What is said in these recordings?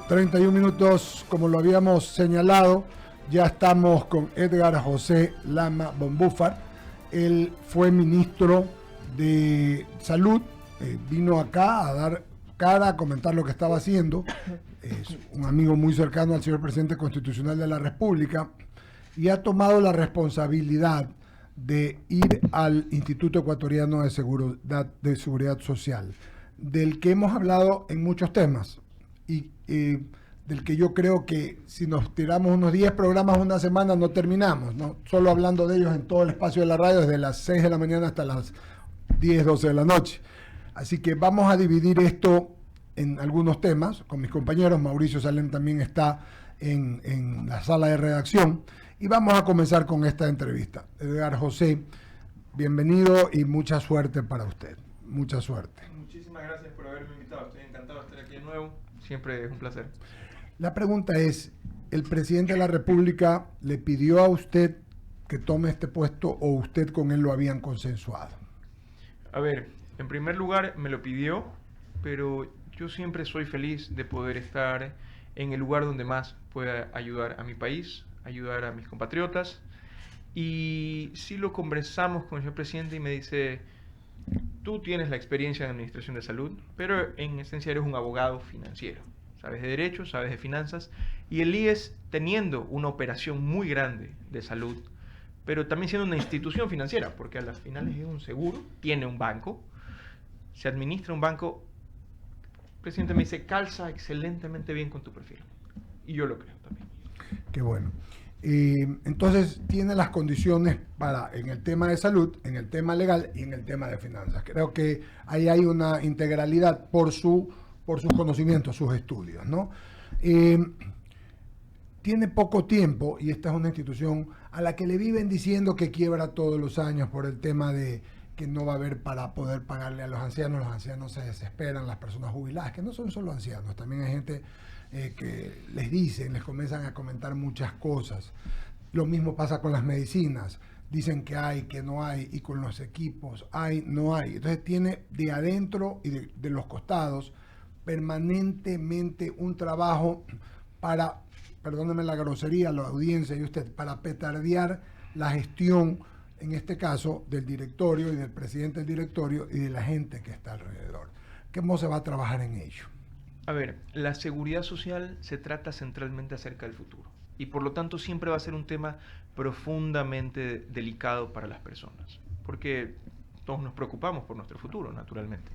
31 minutos, como lo habíamos señalado. Ya estamos con Edgar José Lama Bombúfar. Él fue ministro de Salud, vino acá a dar cara, a comentar lo que estaba haciendo. Es un amigo muy cercano al señor presidente constitucional de la República y ha tomado la responsabilidad de ir al Instituto Ecuatoriano de Seguridad Social, del que hemos hablado en muchos temas y del que yo creo que si nos tiramos unos 10 programas una semana no terminamos, ¿no? Solo hablando de ellos en todo el espacio de la radio desde las 6 de la mañana hasta las 10, 12 de la noche. Así que vamos a dividir esto en algunos temas con mis compañeros. Mauricio Salem también está en la sala de redacción. Y vamos a comenzar con esta entrevista. Edgar José, bienvenido y mucha suerte para usted. Mucha suerte. Muchísimas gracias por haberme invitado. Estoy encantado de estar aquí de nuevo. Siempre es un placer. La pregunta es, ¿el presidente de la República le pidió a usted que tome este puesto o usted con él lo habían consensuado? A ver, en primer lugar me lo pidió, pero yo siempre soy feliz de poder estar en el lugar donde más pueda ayudar a mi país, ayudar a mis compatriotas. Y sí lo conversamos con el señor presidente y me dice, tú tienes la experiencia en administración de salud, pero en esencia eres un abogado financiero. Sabes de derecho, sabes de finanzas. Y el IES, teniendo una operación muy grande de salud, pero también siendo una institución financiera, porque a las finales es un seguro, tiene un banco, se administra un banco. El presidente me dice, calza excelentemente bien con tu perfil. Y yo lo creo también. Qué bueno. Entonces tiene las condiciones para, en el tema de salud, en el tema legal y en el tema de finanzas. Creo que ahí hay una integralidad por sus conocimientos, sus estudios, ¿no? Tiene poco tiempo y esta es una institución a la que le viven diciendo que quiebra todos los años por el tema de que no va a haber para poder pagarle a los ancianos se desesperan, las personas jubiladas, que no son solo ancianos, también hay gente que les comienzan a comentar muchas cosas. Lo mismo pasa con las medicinas, dicen que hay, que no hay, y con los equipos hay, no hay. Entonces tiene de adentro y de los costados permanentemente un trabajo para, perdóneme la grosería, la audiencia y usted, para petardear la gestión, en este caso, del directorio y del presidente del directorio y de la gente que está alrededor. ¿Cómo se va a trabajar en ello? A ver, la seguridad social se trata centralmente acerca del futuro y por lo tanto siempre va a ser un tema profundamente delicado para las personas, porque todos nos preocupamos por nuestro futuro, naturalmente.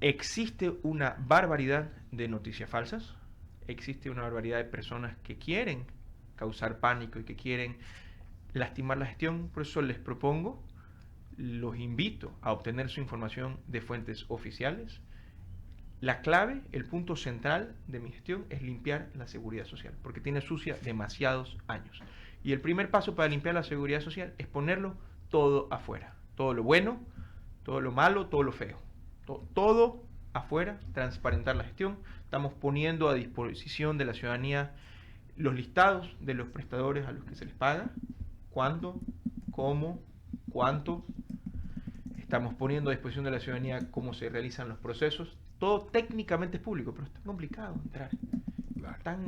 Existe una barbaridad de noticias falsas, existe una barbaridad de personas que quieren causar pánico y que quieren lastimar la gestión. Por eso les propongo, los invito a obtener su información de fuentes oficiales. La clave, el punto central de mi gestión es limpiar la seguridad social, porque tiene sucia demasiados años. Y el primer paso para limpiar la seguridad social es ponerlo todo afuera. Todo lo bueno, todo lo malo, todo lo feo. Todo afuera, transparentar la gestión. Estamos poniendo a disposición de la ciudadanía los listados de los prestadores a los que se les paga, cuándo, cómo, cuánto. Estamos poniendo a disposición de la ciudadanía cómo se realizan los procesos. Todo técnicamente es público, pero es tan complicado entrar.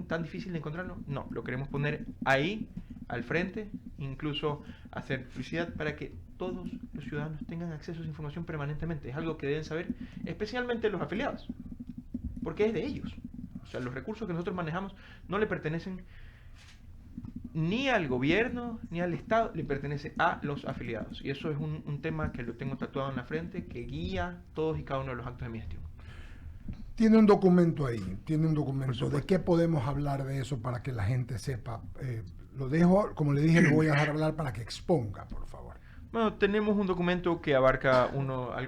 ¿Tan difícil de encontrarlo? No, lo queremos poner ahí, al frente, incluso hacer publicidad para que todos los ciudadanos tengan acceso a esa información permanentemente. Es algo que deben saber, especialmente los afiliados, porque es de ellos. O sea, los recursos que nosotros manejamos no le pertenecen ni al gobierno, ni al Estado, le pertenece a los afiliados. Y eso es un tema que lo tengo tatuado en la frente, que guía todos y cada uno de los actos de mi gestión. Tiene un documento ahí, ¿De qué podemos hablar de eso para que la gente sepa? Lo dejo, como le dije, lo voy a dejar hablar para que exponga, por favor. Bueno, tenemos un documento que abarca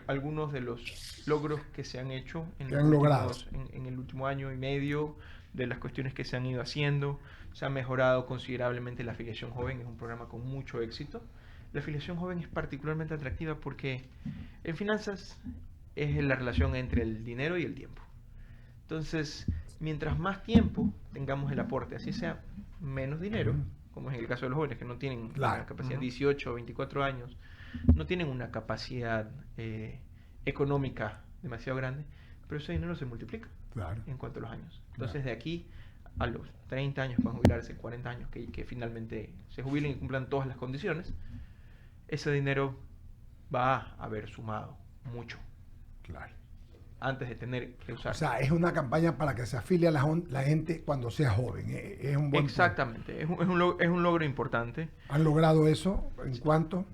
algunos de los logros que se han hecho en el último año y medio, de las cuestiones que se han ido haciendo. Se ha mejorado considerablemente la afiliación joven, es un programa con mucho éxito. La afiliación joven es particularmente atractiva porque en finanzas es la relación entre el dinero y el tiempo. Entonces, mientras más tiempo tengamos el aporte, así sea menos dinero, como es en el caso de los jóvenes que no tienen una capacidad, 18 o 24 años, no tienen una capacidad económica demasiado grande, pero ese dinero se multiplica. Claro. en cuanto a los años. Entonces, Claro. de aquí a los 30 años, pueden jubilarse, 40 años, que finalmente se jubilen y cumplan todas las condiciones, ese dinero va a haber sumado mucho Claro. antes de tener que usar. O sea, es una campaña para que se afilie a la gente cuando sea joven. Es un buen punto. Exactamente, es un logro importante. ¿Han logrado eso? ¿En cuánto?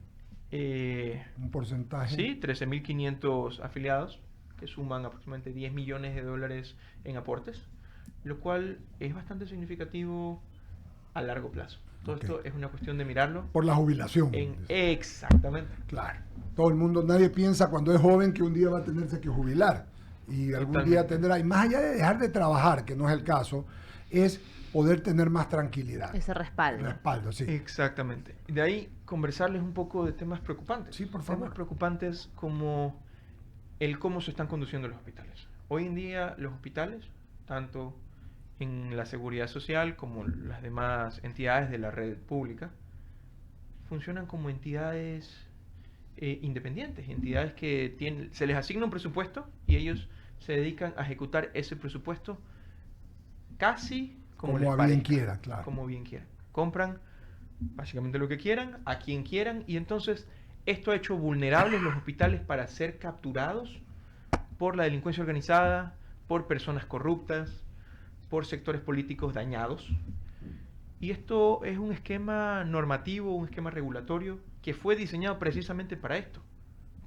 ¿Un porcentaje? Sí, 13.500 afiliados que suman aproximadamente 10 millones de dólares en aportes, lo cual es bastante significativo a largo plazo. Todo esto es una cuestión de mirarlo. Por la jubilación. Exactamente. Claro. Todo el mundo, nadie piensa cuando es joven que un día va a tenerse que jubilar y algún día tendrá, y más allá de dejar de trabajar, que no es el caso, es poder tener más tranquilidad. Ese respaldo. Respaldo, sí. Exactamente. De ahí conversarles un poco de temas preocupantes. Sí, por favor. Temas preocupantes como el cómo se están conduciendo los hospitales. Hoy en día los hospitales, tanto en la seguridad social como las demás entidades de la red pública, funcionan como entidades independientes, entidades que se les asigna un presupuesto y ellos se dedican a ejecutar ese presupuesto casi como les a bien parezca, quiera, claro. como bien quieran. Compran básicamente lo que quieran, a quien quieran, y entonces esto ha hecho vulnerables los hospitales para ser capturados por la delincuencia organizada, por personas corruptas, por sectores políticos dañados. Y esto es un esquema normativo, un esquema regulatorio que fue diseñado precisamente para esto.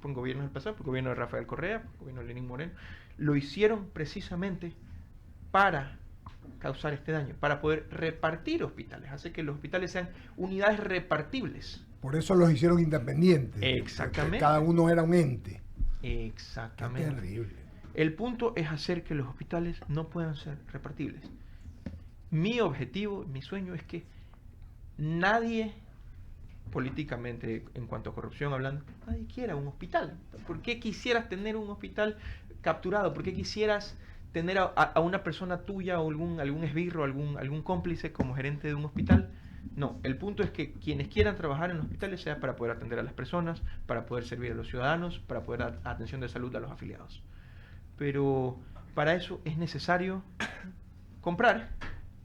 Por gobiernos del pasado, por el gobierno de Rafael Correa, por el gobierno de Lenín Moreno. Lo hicieron precisamente para causar este daño, para poder repartir hospitales, hacer que los hospitales sean unidades repartibles. Por eso los hicieron independientes. Exactamente. Cada uno era un ente. Exactamente. Qué terrible. El punto es hacer que los hospitales no puedan ser repartibles. Mi objetivo, mi sueño es que nadie, políticamente, en cuanto a corrupción hablando, nadie quiera un hospital. ¿Por qué quisieras tener un hospital capturado? ¿Por qué quisieras tener a una persona tuya o algún esbirro, algún cómplice como gerente de un hospital? No, el punto es que quienes quieran trabajar en los hospitales sea para poder atender a las personas, para poder servir a los ciudadanos, para poder dar atención de salud a los afiliados. Pero para eso es necesario comprar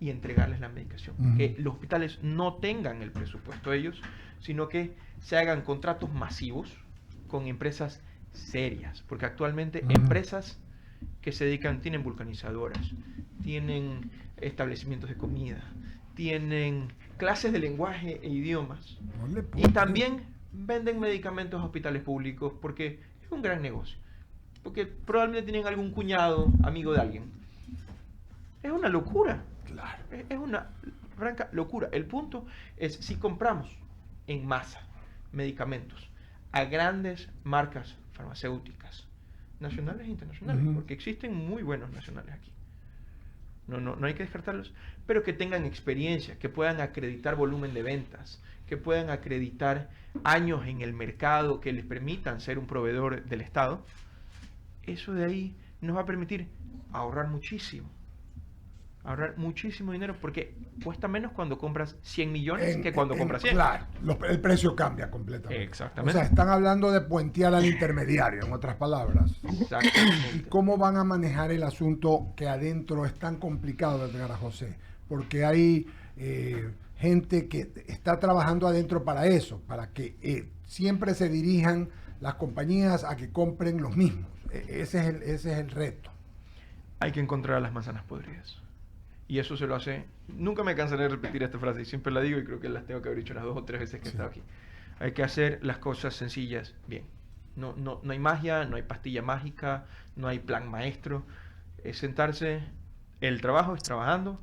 y entregarles la medicación. Que los hospitales no tengan el presupuesto ellos, sino que se hagan contratos masivos con empresas serias. Porque actualmente empresas que se dedican, tienen vulcanizadoras, tienen establecimientos de comida, tienen clases de lenguaje e idiomas. Y también venden medicamentos a hospitales públicos porque es un gran negocio. Porque probablemente tienen algún cuñado, amigo de alguien. Es una locura. Claro. Es una franca locura. El punto es si compramos en masa medicamentos a grandes marcas farmacéuticas, nacionales e internacionales, porque existen muy buenos nacionales aquí. No hay que descartarlos, pero que tengan experiencia, que puedan acreditar volumen de ventas, que puedan acreditar años en el mercado, que les permitan ser un proveedor del Estado. Eso de ahí nos va a permitir ahorrar muchísimo dinero, porque cuesta menos cuando compras 100 millones que cuando compras 100. Claro, el precio cambia completamente. Exactamente. O sea, están hablando de puentear al intermediario, en otras palabras. Exactamente. ¿Y cómo van a manejar el asunto que adentro es tan complicado, Edgar José? Porque hay gente que está trabajando adentro para eso, para que siempre se dirijan las compañías a que compren los mismos. Ese es el reto. Hay que encontrar las manzanas podridas. Y eso se lo hace... Nunca me cansaré de repetir esta frase y siempre la digo y creo que las tengo que haber dicho unas 2 o 3 veces que he estado aquí. Hay que hacer las cosas sencillas bien. No hay magia, no hay pastilla mágica, no hay plan maestro. Es sentarse, el trabajo es trabajando,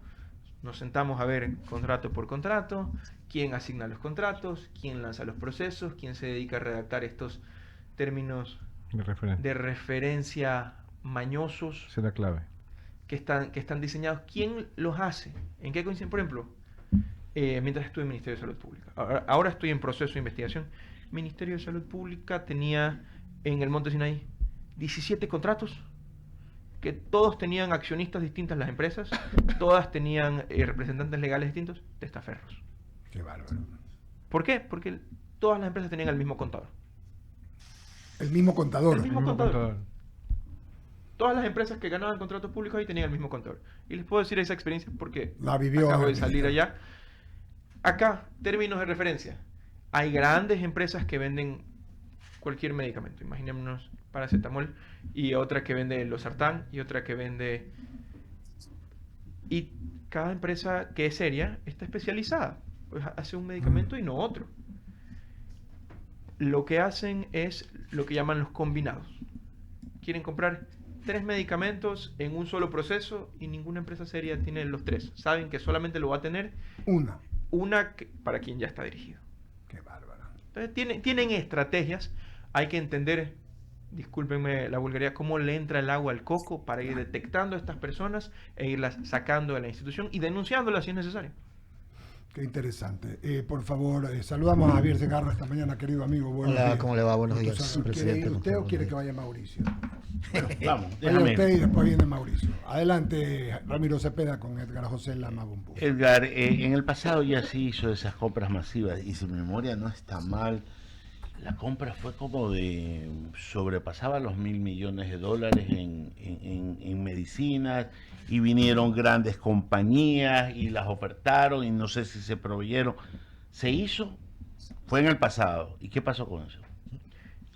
nos sentamos a ver contrato por contrato, quién asigna los contratos, quién lanza los procesos, quién se dedica a redactar estos términos de referencia mañosos. Esa es la clave. Que están diseñados, ¿quién los hace? ¿En qué coinciden? Por ejemplo, mientras estuve en el Ministerio de Salud Pública, ahora estoy en proceso de investigación. El Ministerio de Salud Pública tenía en el Monte Sinaí 17 contratos, que todos tenían accionistas distintas las empresas, todas tenían representantes legales distintos, testaferros. Qué bárbaro. ¿Por qué? Porque todas las empresas tenían el mismo contador. El mismo contador. El mismo contador. Todas las empresas que ganaban contratos públicos ahí tenían el mismo contador. Y les puedo decir esa experiencia porque La vivió. acabo de salir allá. Acá, términos de referencia. Hay grandes empresas que venden cualquier medicamento. Imaginémonos paracetamol y otra que vende losartán y otra que vende... Y cada empresa que es seria está especializada. Pues hace un medicamento y no otro. Lo que hacen es lo que llaman los combinados. Quieren comprar 3 medicamentos en un solo proceso y ninguna empresa seria tiene los 3. Saben que solamente lo va a tener una para quien ya está dirigido. Qué bárbaro. Entonces tienen estrategias. Hay que entender, discúlpenme la vulgaridad, cómo le entra el agua al coco para ir detectando a estas personas e irlas sacando de la institución y denunciándolas si es necesario. Qué interesante. Por favor, saludamos a Javier Segarra esta mañana, querido amigo. Buenos Hola, días. ¿cómo le va? Buenos días, ¿Quiere presidente. ir usted o quiere que vaya Mauricio? Bueno, vamos, Vaya déjame. usted y después viene Mauricio. Adelante, Ramiro Cepeda con Edgar José Lama Bombúfar. Edgar, en el pasado ya se hizo esas compras masivas y si mi memoria no está mal, la compra fue como de, sobrepasaba los $1.000 millones en medicinas y vinieron grandes compañías y las ofertaron y no sé si se proveyeron. ¿Se hizo? Fue en el pasado. ¿Y qué pasó con eso?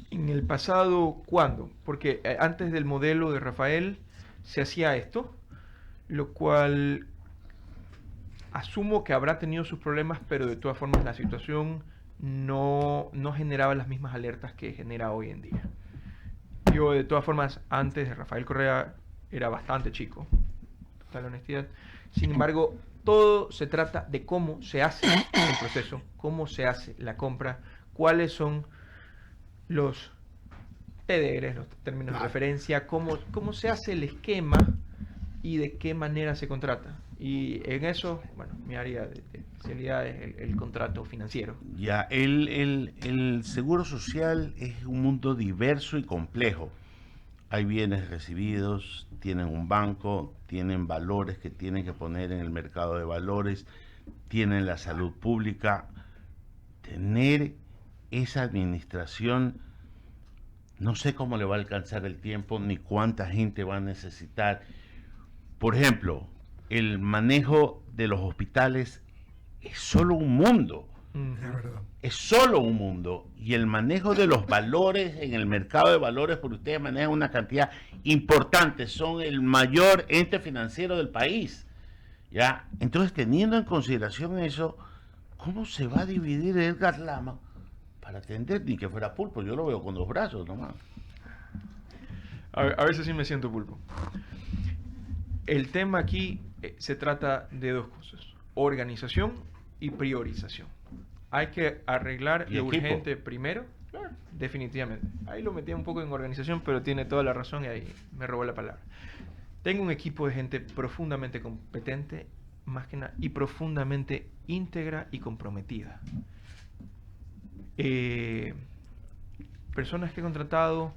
En el pasado, ¿cuándo? Porque antes del modelo de Rafael se hacía esto, lo cual asumo que habrá tenido sus problemas, pero de todas formas la situación no generaba las mismas alertas que genera hoy en día. Yo, de todas formas, antes de Rafael Correa era bastante chico, total honestidad. Sin embargo, todo se trata de cómo se hace el proceso, cómo se hace la compra, cuáles son los TDRs, los términos de referencia, cómo se hace el esquema y de qué manera se contrata. Y en eso, bueno, mi área de especialidad es el contrato financiero. Ya, el seguro social es un mundo diverso y complejo. Hay bienes recibidos, tienen un banco, tienen valores que tienen que poner en el mercado de valores, tienen la salud pública. Tener esa administración, no sé cómo le va a alcanzar el tiempo ni cuánta gente va a necesitar. Por ejemplo, el manejo de los hospitales es solo un mundo. Es verdad. Es solo un mundo. Y el manejo de los valores en el mercado de valores, porque ustedes manejan una cantidad importante, son el mayor ente financiero del país. ¿Ya? Entonces, teniendo en consideración eso, ¿cómo se va a dividir Edgar Lama para atender ni que fuera pulpo? Yo lo veo con 2 brazos nomás. A veces sí me siento pulpo. El tema aquí se trata de 2 cosas: organización y priorización. Hay que arreglar lo urgente primero, claro, definitivamente. Ahí lo metí un poco en organización, pero tiene toda la razón y ahí me robó la palabra. Tengo un equipo de gente profundamente competente, más que nada, y profundamente íntegra y comprometida. Personas que he contratado,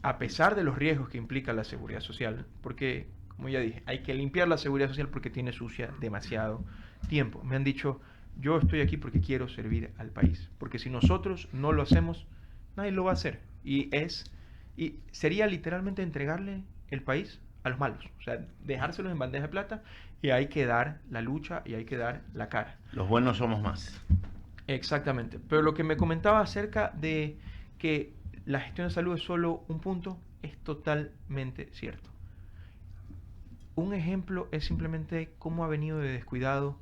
a pesar de los riesgos que implica la seguridad social, porque, como ya dije, hay que limpiar la seguridad social porque tiene sucia demasiado tiempo. Me han dicho, yo estoy aquí porque quiero servir al país, porque si nosotros no lo hacemos, nadie lo va a hacer. Y sería literalmente entregarle el país a los malos, o sea, dejárselos en bandeja de plata, y hay que dar la lucha y hay que dar la cara. Los buenos somos más. Exactamente. Pero lo que me comentaba acerca de que la gestión de salud es solo un punto, es totalmente cierto. Un ejemplo es simplemente cómo ha venido de descuidado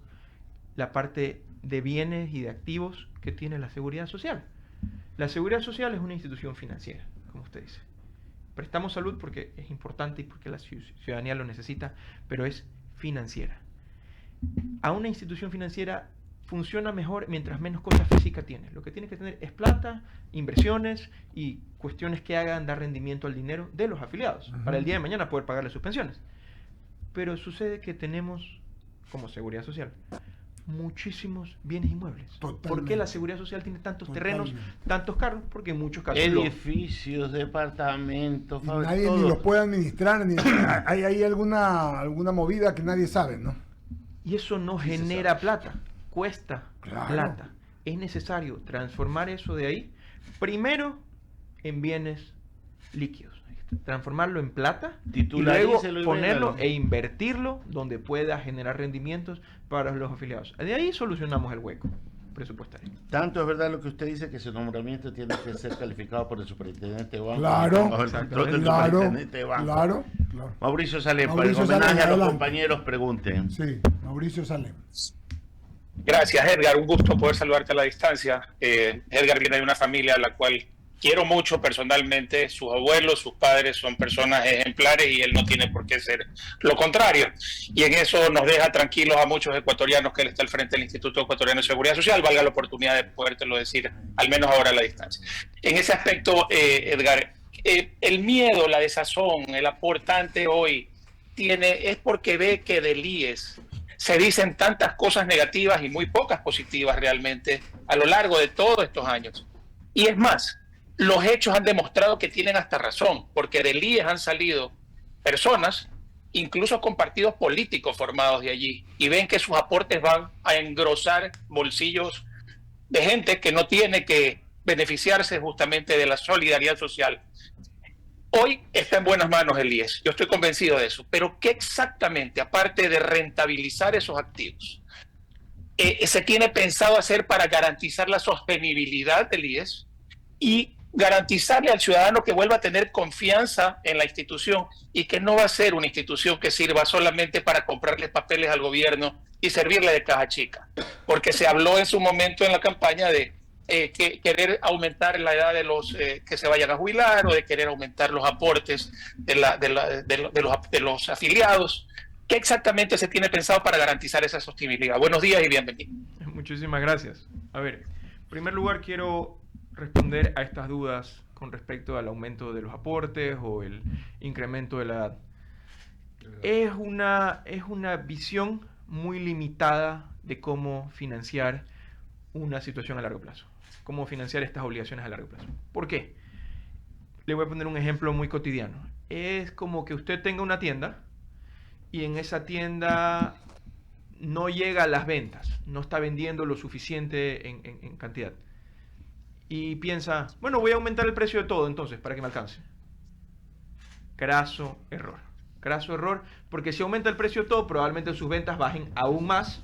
la parte de bienes y de activos que tiene la seguridad social. La seguridad social es una institución financiera, como usted dice. Prestamos salud porque es importante y porque la ciudadanía lo necesita, pero es financiera. A una institución financiera funciona mejor mientras menos cosas físicas tiene. Lo que tiene que tener es plata, inversiones y cuestiones que hagan dar rendimiento al dinero de los afiliados, para el día de mañana poder pagarle sus pensiones. Pero sucede que tenemos, como seguridad social, muchísimos bienes inmuebles. Totalmente. ¿Por qué la seguridad social tiene tantos terrenos, tantos carros? Porque en muchos casos Edificios, departamentos, Y nadie todo. ni los puede administrar, ni hay ahí alguna movida que nadie sabe, ¿no? Y eso no genera plata, cuesta Claro. plata. Es necesario transformar eso de ahí, primero en bienes líquidos. transformarlo en plata y luego Titularícelo y ponerlo véndalo. e invertirlo donde pueda generar rendimientos para los afiliados. De ahí solucionamos el hueco presupuestario. Tanto es verdad lo que usted dice que su nombramiento tiene que ser calificado por el superintendente de banco. Claro, bajo el control del claro, superintendente de banco. claro. Mauricio Salem, para Mauricio el homenaje Salem, a los adelante. compañeros, pregunten. Sí, Mauricio Salem. Gracias, Edgar. Un gusto poder saludarte a la distancia. Edgar viene de una familia a la cual quiero mucho personalmente. Sus abuelos, sus padres son personas ejemplares y él no tiene por qué ser lo contrario. Y en eso nos deja tranquilos a muchos ecuatorianos que él está al frente del Instituto Ecuatoriano de Seguridad Social. Valga la oportunidad de podértelo decir, al menos ahora a la distancia. En ese aspecto, Edgar, el miedo, la desazón, el aportante hoy es porque ve que del IES se dicen tantas cosas negativas y muy pocas positivas realmente a lo largo de todos estos años. Y es más, los hechos han demostrado que tienen hasta razón, porque del IES han salido personas, incluso con partidos políticos formados de allí, y ven que sus aportes van a engrosar bolsillos de gente que no tiene que beneficiarse justamente de la solidaridad social. Hoy está en buenas manos el IES, yo estoy convencido de eso, pero ¿qué exactamente, aparte de rentabilizar esos activos, se tiene pensado hacer para garantizar la sostenibilidad del IES y garantizarle al ciudadano que vuelva a tener confianza en la institución y que no va a ser una institución que sirva solamente para comprarle papeles al gobierno y servirle de caja chica? Porque se habló en su momento en la campaña de querer aumentar la edad de los que se vayan a jubilar o de querer aumentar los aportes de los afiliados. ¿Qué exactamente se tiene pensado para garantizar esa sostenibilidad? Buenos días y bienvenido. Muchísimas gracias. A ver, en primer lugar quiero responder a estas dudas con respecto al aumento de los aportes o el incremento de la edad. Es una visión muy limitada de cómo financiar una situación a largo plazo, cómo financiar estas obligaciones a largo plazo. ¿Por qué? Le voy a poner un ejemplo muy cotidiano. Es como que usted tenga una tienda y en esa tienda no llega a las ventas, no está vendiendo lo suficiente en cantidad. Y piensa, bueno, voy a aumentar el precio de todo entonces para que me alcance. Craso error. Craso error, porque si aumenta el precio de todo, probablemente sus ventas bajen aún más,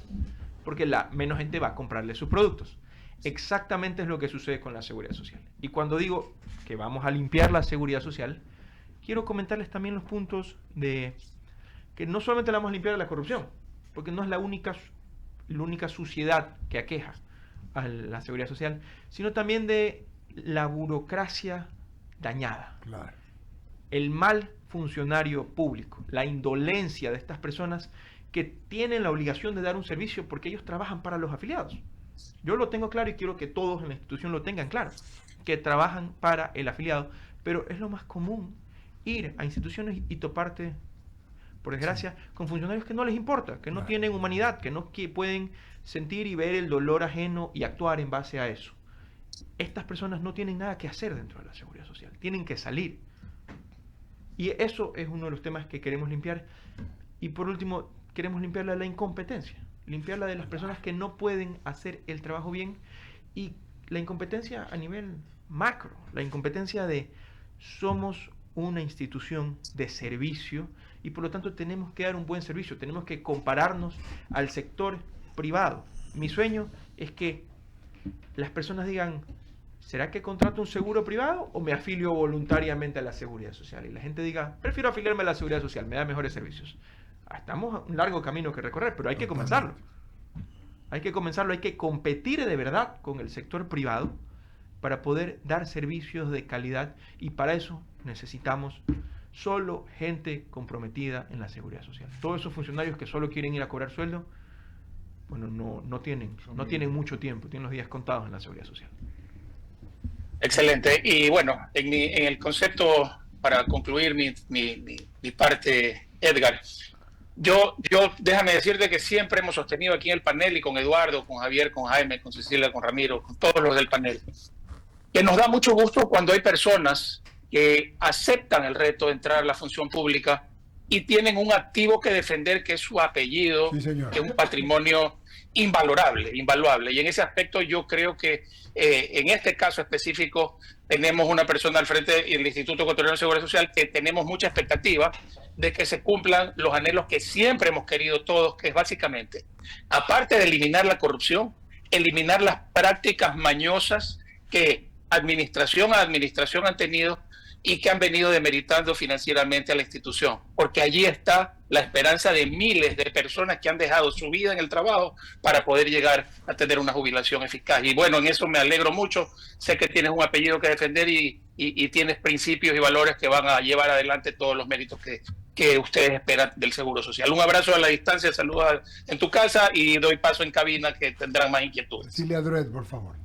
porque menos gente va a comprarle sus productos. Exactamente es lo que sucede con la seguridad social. Y cuando digo que vamos a limpiar la seguridad social, quiero comentarles también los puntos de que no solamente la vamos a limpiar de la corrupción, porque no es la única suciedad que aqueja a la seguridad social, sino también de la burocracia dañada. Claro. El mal funcionario público, la indolencia de estas personas que tienen la obligación de dar un servicio porque ellos trabajan para los afiliados. Yo lo tengo claro y quiero que todos en la institución lo tengan claro, que trabajan para el afiliado, pero es lo más común ir a instituciones y toparte, por desgracia, con funcionarios que no les importa, que no tienen humanidad, que no pueden sentir y ver el dolor ajeno y actuar en base a eso. Estas personas no tienen nada que hacer dentro de la seguridad social, tienen que salir. Y eso es uno de los temas que queremos limpiar. Y por último, queremos limpiarla de la incompetencia, limpiarla de las personas que no pueden hacer el trabajo bien, y la incompetencia a nivel macro, la incompetencia de somos una institución de servicio y por lo tanto tenemos que dar un buen servicio, tenemos que compararnos al sector privado. Mi sueño es que las personas digan, ¿será que contrato un seguro privado o me afilio voluntariamente a la seguridad social? Y la gente diga, prefiero afiliarme a la seguridad social, me da mejores servicios. Estamos a un largo camino que recorrer, pero hay que comenzarlo. Hay que comenzarlo, hay que competir de verdad con el sector privado para poder dar servicios de calidad, y para eso necesitamos solo gente comprometida en la seguridad social. Todos esos funcionarios que solo quieren ir a cobrar sueldo, bueno, no tienen mucho tiempo, tienen los días contados en la seguridad social. Excelente. Y bueno, en el concepto, para concluir mi parte, Edgar, yo déjame decirte que siempre hemos sostenido aquí en el panel, y con Eduardo, con Javier, con Jaime, con Cecilia, con Ramiro, con todos los del panel, que nos da mucho gusto cuando hay personas que aceptan el reto de entrar a la función pública y tienen un activo que defender, que es su apellido, Sí, señor. que es un patrimonio invaluable. Y en ese aspecto yo creo que en este caso específico tenemos una persona al frente del Instituto Ecuatoriano de Seguridad Social que tenemos mucha expectativa de que se cumplan los anhelos que siempre hemos querido todos, que es básicamente, aparte de eliminar la corrupción, eliminar las prácticas mañosas que administración a administración han tenido y que han venido demeritando financieramente a la institución, porque allí está la esperanza de miles de personas que han dejado su vida en el trabajo para poder llegar a tener una jubilación eficaz. Y bueno, en eso me alegro mucho, sé que tienes un apellido que defender y tienes principios y valores que van a llevar adelante todos los méritos que ustedes esperan del Seguro Social. Un abrazo a la distancia, saludos en tu casa y doy paso en cabina que tendrán más inquietudes. Cecilia Druet, por favor.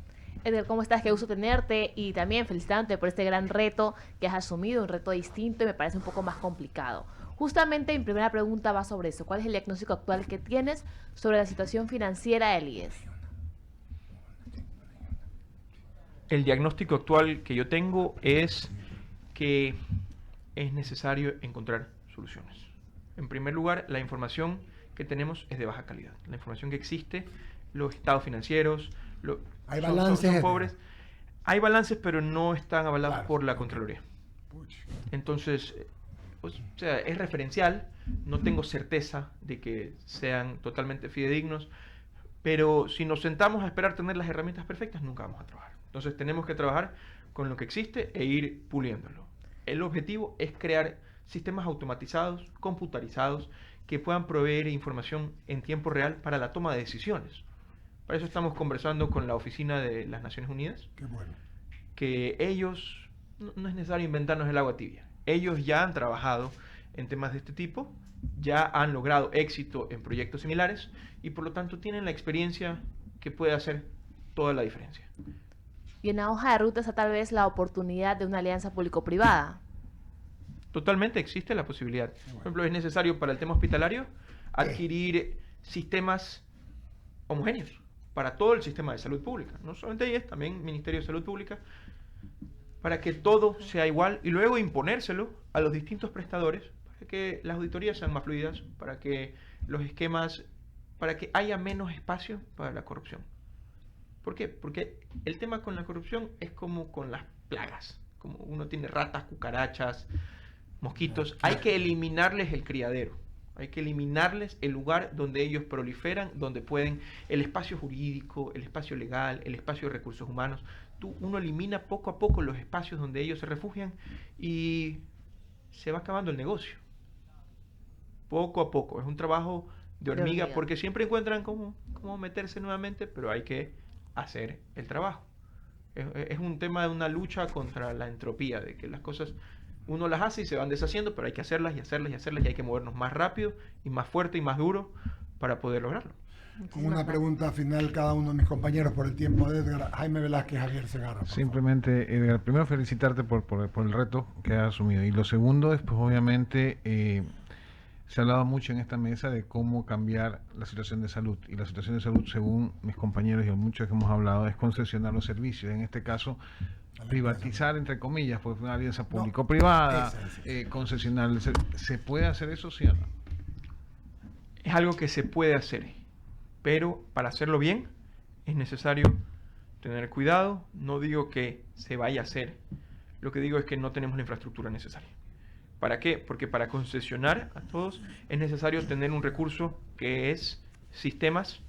Edgar, ¿cómo estás? Qué gusto tenerte y también felicitándote por este gran reto que has asumido, un reto distinto y me parece un poco más complicado. Justamente mi primera pregunta va sobre eso. ¿Cuál es el diagnóstico actual que tienes sobre la situación financiera del IES? El diagnóstico actual que yo tengo es que es necesario encontrar soluciones. En primer lugar, la información que tenemos es de baja calidad. La información que existe, los estados financieros, hay balances, son pobres. Hay balances, pero no están avalados Claro. por la Contraloría. Entonces, o sea, es referencial. No tengo certeza de que sean totalmente fidedignos, pero si nos sentamos a esperar tener las herramientas perfectas, nunca vamos a trabajar. Entonces tenemos que trabajar con lo que existe e ir puliéndolo. El objetivo es crear sistemas automatizados, computarizados, que puedan proveer información en tiempo real para la toma de decisiones. Para eso estamos conversando con la Oficina de las Naciones Unidas, Qué bueno. que ellos, no es necesario inventarnos el agua tibia, ellos ya han trabajado en temas de este tipo, ya han logrado éxito en proyectos similares y por lo tanto tienen la experiencia que puede hacer toda la diferencia. Y en la hoja de ruta está tal vez la oportunidad de una alianza público-privada. Totalmente existe la posibilidad. Por ejemplo, es necesario para el tema hospitalario adquirir sistemas homogéneos para todo el sistema de salud pública. No solamente IES, también Ministerio de Salud Pública, para que todo sea igual y luego imponérselo a los distintos prestadores para que las auditorías sean más fluidas, para que los esquemas, para que haya menos espacio para la corrupción. ¿Por qué? Porque el tema con la corrupción es como con las plagas. Como uno tiene ratas, cucarachas, mosquitos, hay que eliminarles el criadero. Hay que eliminarles el lugar donde ellos proliferan, donde pueden, el espacio jurídico, el espacio legal, el espacio de recursos humanos. Uno elimina poco a poco los espacios donde ellos se refugian y se va acabando el negocio. Poco a poco. Es un trabajo de hormiga porque siempre encuentran cómo meterse nuevamente, pero hay que hacer el trabajo. Es un tema de una lucha contra la entropía, de que las cosas uno las hace y se van deshaciendo, pero hay que hacerlas y hacerlas y hacerlas y hay que movernos más rápido y más fuerte y más duro para poder lograrlo. Con una pregunta final cada uno de mis compañeros por el tiempo de Edgar. Jaime Velázquez, Javier Segarra. Simplemente, Edgar, primero felicitarte por el reto que has asumido. Y lo segundo es, pues obviamente, se ha hablado mucho en esta mesa de cómo cambiar la situación de salud. Y la situación de salud, según mis compañeros y muchos que hemos hablado, es concesionar los servicios. En este caso, privatizar, entre comillas, pues una alianza público-privada, concesionar el servicio. ¿Se puede hacer eso, sí o no? Es algo que se puede hacer, pero para hacerlo bien es necesario tener cuidado. No digo que se vaya a hacer, lo que digo es que no tenemos la infraestructura necesaria. ¿Para qué? Porque para concesionar a todos es necesario tener un recurso que es sistemas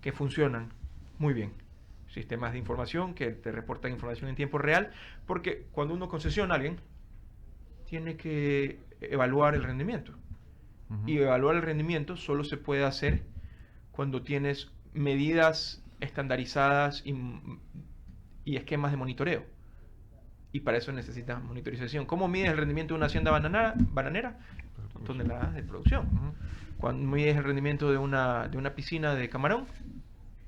que funcionan muy bien. Sistemas de información que te reportan información en tiempo real, porque cuando uno concesiona a alguien, tiene que evaluar el rendimiento. Y evaluar el rendimiento solo se puede hacer cuando tienes medidas estandarizadas y esquemas de monitoreo. Y para eso necesitas monitorización. ¿Cómo mides el rendimiento de una hacienda bananera? Toneladas de producción. Cuando mides el rendimiento de una piscina de camarón,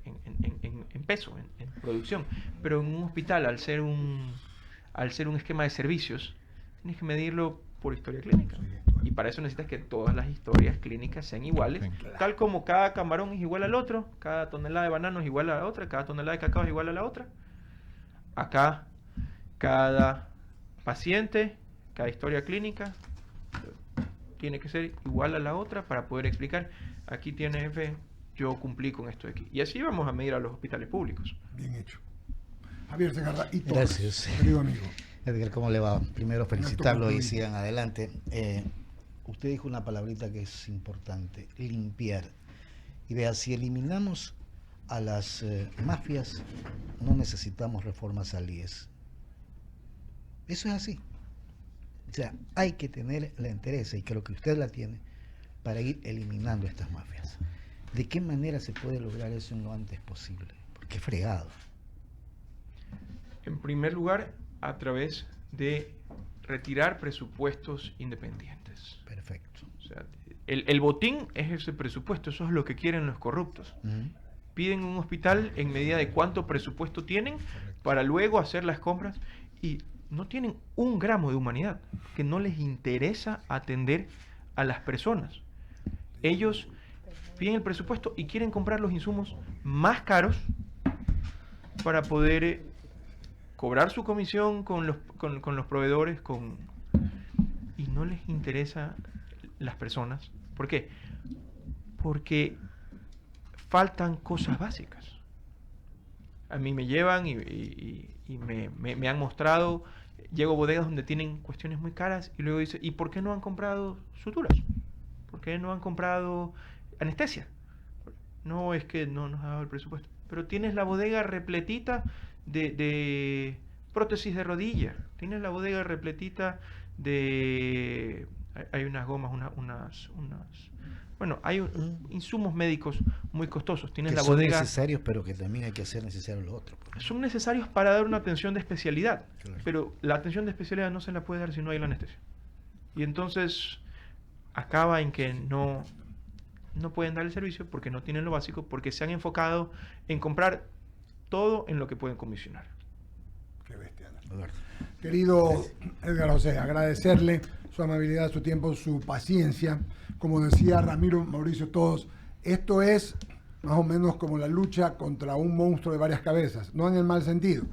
en peso, en producción. Pero en un hospital, al ser un esquema de servicios, tienes que medirlo por historia clínica. Y para eso necesitas que todas las historias clínicas sean iguales, tal como cada camarón es igual al otro, cada tonelada de banano es igual a la otra, cada tonelada de cacao es igual a la otra. Acá, cada paciente, cada historia clínica, tiene que ser igual a la otra para poder explicar, aquí tiene jefe, yo cumplí con esto de aquí. Y así vamos a medir a los hospitales públicos. Bien hecho. Javier Segarra y Torres, Gracias. querido amigo. Edgar, ¿cómo le va? Primero felicitarlo y sigan adelante. Usted dijo una palabrita que es importante, limpiar. Y vea, si eliminamos a las mafias, no necesitamos reformas al IES. Eso es así. O sea, hay que tener la entereza, y creo que usted la tiene, para ir eliminando estas mafias. ¿De qué manera se puede lograr eso en lo antes posible? Porque es fregado. En primer lugar, a través de retirar presupuestos independientes. Perfecto. O sea, el botín es ese presupuesto, eso es lo que quieren los corruptos. Piden un hospital en medida de cuánto presupuesto tienen para luego hacer las compras y no tienen un gramo de humanidad, que no les interesa atender a las personas. Ellos piden el presupuesto y quieren comprar los insumos más caros para poder cobrar su comisión con los proveedores y no les interesa las personas. ¿Por qué? Porque faltan cosas básicas. A mí me llevan y me han mostrado, llego a bodegas donde tienen cuestiones muy caras y luego dice, ¿y por qué no han comprado suturas? ¿Por qué no han comprado anestesia? No, es que no nos ha dado el presupuesto. Pero tienes la bodega repletita de prótesis de rodilla, tienes la bodega repletita de... Hay unas gomas, bueno, hay insumos médicos muy costosos. Tienes que la son bodega... necesarios, pero que también hay que hacer necesario lo otro. Son necesarios para dar una atención de especialidad, Claro. pero la atención de especialidad no se la puede dar si no hay la anestesia. Y entonces acaba en que no pueden dar el servicio porque no tienen lo básico, porque se han enfocado en comprar todo en lo que pueden comisionar. Qué bestia. Alberto. Querido Edgar José, agradecerle su amabilidad, su tiempo, su paciencia. Como decía Ramiro, Mauricio, todos, esto es más o menos como la lucha contra un monstruo de varias cabezas, no en el mal sentido,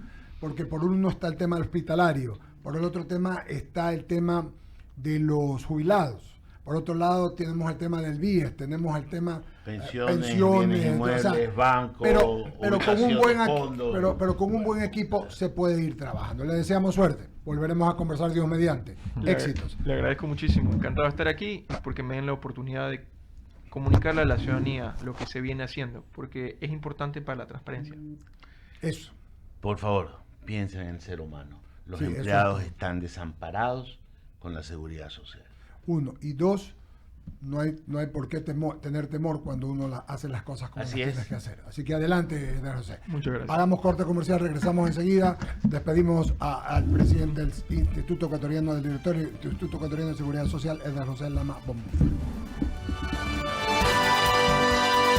porque por uno está el tema hospitalario, por el otro tema está el tema de los jubilados, por otro lado tenemos el tema del BIES, tenemos el tema pensiones, bienes inmuebles, bancos, pero con un buen fondos. pero con un buen equipo se puede ir trabajando. Le deseamos suerte. Volveremos a conversar, Dios mediante. Éxitos. Le agradezco muchísimo. Encantado de estar aquí porque me den la oportunidad de comunicarle a la ciudadanía lo que se viene haciendo, porque es importante para la transparencia. Eso. Por favor, piensen en el ser humano. Los Sí, empleados eso. están desamparados con la seguridad social. Uno. Y dos, no hay por qué tener temor cuando uno hace las cosas como las Así es. tienes que hacer. Así que adelante, Edgar José. Muchas gracias. Hagamos corte comercial, regresamos enseguida. Despedimos al presidente del Instituto Ecuatoriano, del director del Instituto Ecuatoriano de Seguridad Social, Edgar José Lama Bombúfar.